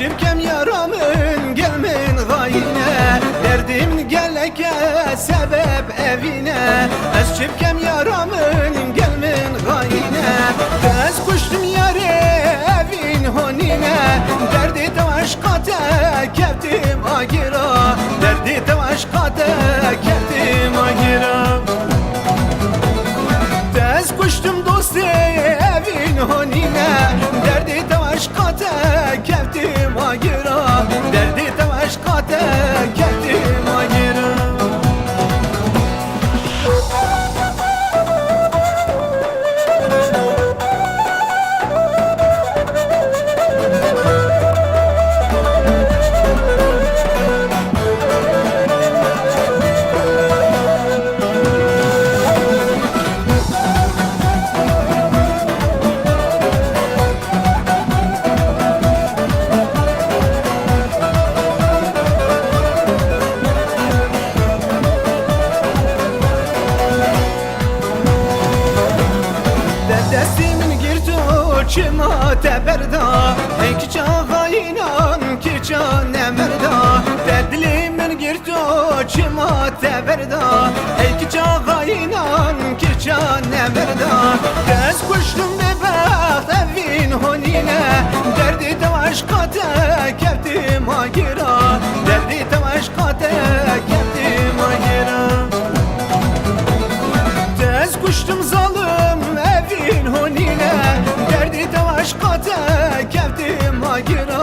çirkem yaramın gelmin gayine, derdim geleke sebep evine. Ez çirkem yaramın gelmin gayine, tez kuştum yare evin honine. Derdi tevaş kate keftim agira, derdi tevaş kate keftim agira. Tez kuştum dostu evin honine, derdi tevaş kate keftim agira, derdi tevaş kate keftim agira. Destimin girdi uçma teberda, ey ki çağa inan ki cane merda. Dilimin girdi uçma teberda, ey ki çağa inan ki cane merda. Tez kuştum bebaht evin honine, derdi tevaş kate keftim agira, derdi tevaş kate keftim agira. Tez kuştum zalım evin honine, derdi tevaş kate keftim agira,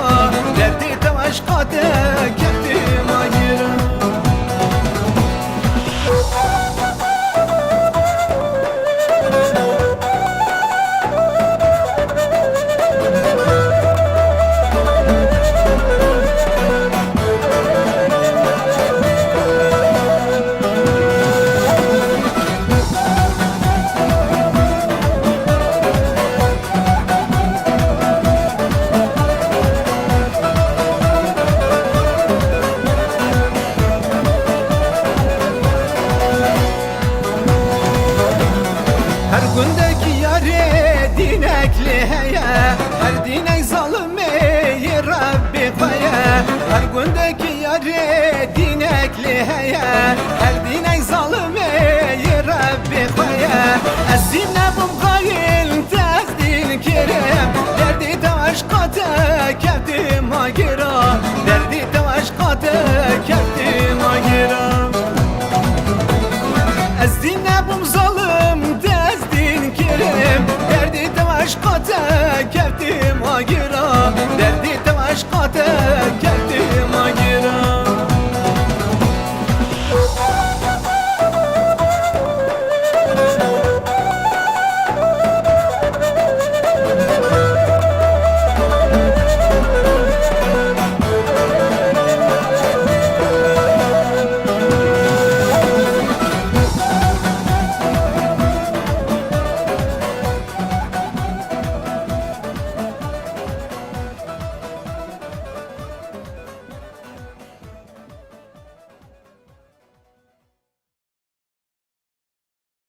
derdi tevaş kate keftim agira. Her gündeki yare dinekli heye, her dinek zalimi Rabbi koye. Her gündeki yare dinekli heye, her dinek zalimi Rabbi koye. Ezine bum gayil tezdin kerem, derdi tevaş kate keftim agira, derdi tevaş kate keftim agira. Ezine bum zalım tezdin kerem, derdi tevaş kate keftim agira.